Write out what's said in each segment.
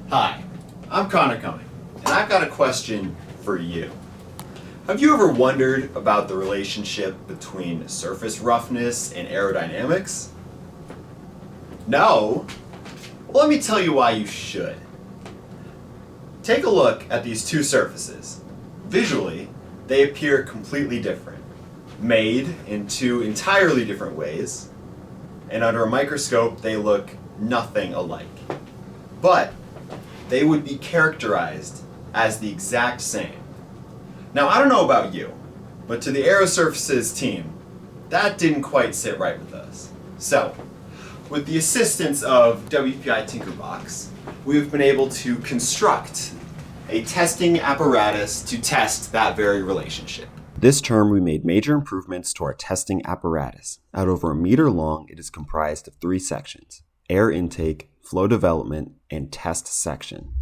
Hi, I'm Connor Cumming, and I've got a question for you. Have you ever wondered about the relationship between surface roughness and aerodynamics? No? Well, let me tell you why you should. Take a look at these two surfaces. Visually, they appear completely different, made in two entirely different ways, and under a microscope, they look nothing alike. But they would be characterized as the exact same. Now, I don't know about you, but to the AeroSurfaces team, that didn't quite sit right with us. So, with the assistance of WPI TinkerBox, we've been able to construct a testing apparatus to test that very relationship. This term, we made major improvements to our testing apparatus. At over 1 meter long, it is comprised of 3 sections: air intake, flow development, and test section.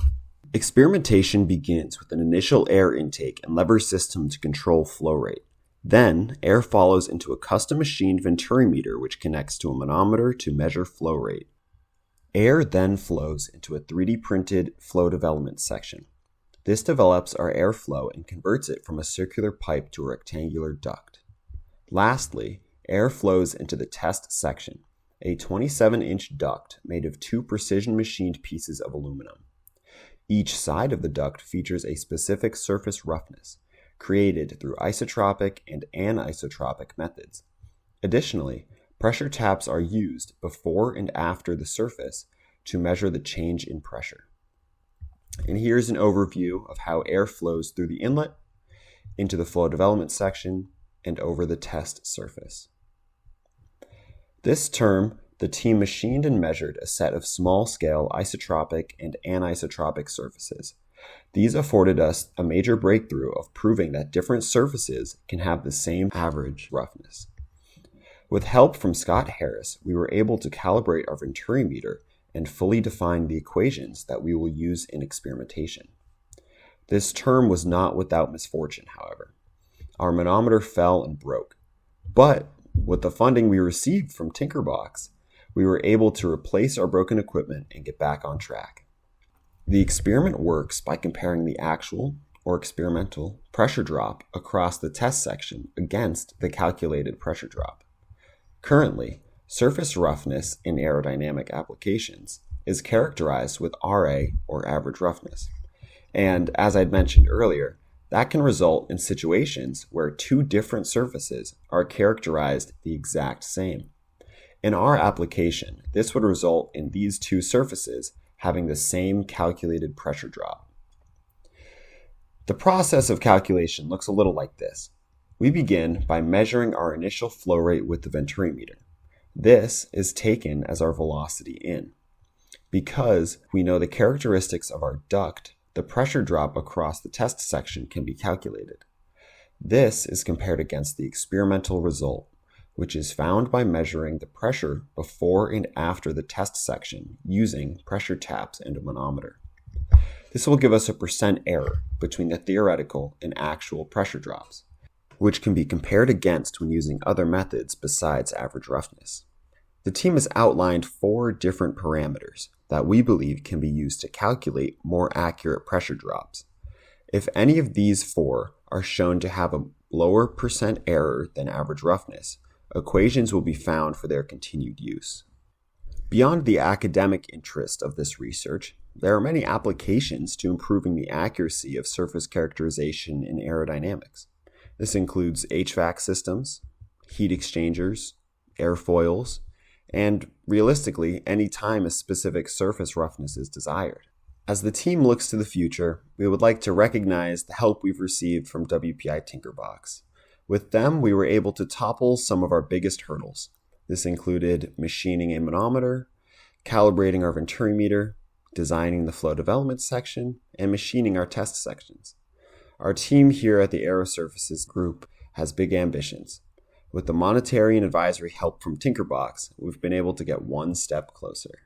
Experimentation begins with an initial air intake and lever system to control flow rate. Then, air follows into a custom-machined venturimeter which connects to a manometer to measure flow rate. Air then flows into a 3D printed flow development section. This develops our airflow and converts it from a circular pipe to a rectangular duct. Lastly, air flows into the test section, a 27-inch duct made of 2 precision-machined pieces of aluminum. Each side of the duct features a specific surface roughness, created through isotropic and anisotropic methods. Additionally, pressure taps are used before and after the surface to measure the change in pressure. And here's an overview of how air flows through the inlet, into the flow development section, and over the test surface. This term, the team machined and measured a set of small-scale isotropic and anisotropic surfaces. These afforded us a major breakthrough of proving that different surfaces can have the same average roughness. With help from Scott Harris, we were able to calibrate our venturimeter and fully define the equations that we will use in experimentation. This term was not without misfortune, however. Our manometer fell and broke, but with the funding we received from TinkerBox, we were able to replace our broken equipment and get back on track. The experiment works by comparing the actual, or experimental, pressure drop across the test section against the calculated pressure drop. Currently, surface roughness in aerodynamic applications is characterized with RA, or average roughness. And as I'd mentioned earlier, that can result in situations where 2 different surfaces are characterized the exact same. In our application, this would result in these 2 surfaces having the same calculated pressure drop. The process of calculation looks a little like this. We begin by measuring our initial flow rate with the venturimeter. This is taken as our velocity in. Because we know the characteristics of our duct, the pressure drop across the test section can be calculated. This is compared against the experimental result, which is found by measuring the pressure before and after the test section using pressure taps and a manometer. This will give us a percent error between the theoretical and actual pressure drops, which can be compared against when using other methods besides average roughness. The team has outlined 4 different parameters that we believe can be used to calculate more accurate pressure drops. If any of these 4 are shown to have a lower percent error than average roughness, equations will be found for their continued use. Beyond the academic interest of this research, there are many applications to improving the accuracy of surface characterization in aerodynamics. This includes HVAC systems, heat exchangers, airfoils, and realistically, any time a specific surface roughness is desired. As the team looks to the future, we would like to recognize the help we've received from WPI TinkerBox. With them, we were able to topple some of our biggest hurdles. This included machining a manometer, calibrating our venturimeter, designing the flow development section, and machining our test sections. Our team here at the AeroSurfaces group has big ambitions. With the monetary and advisory help from TinkerBox, we've been able to get one step closer.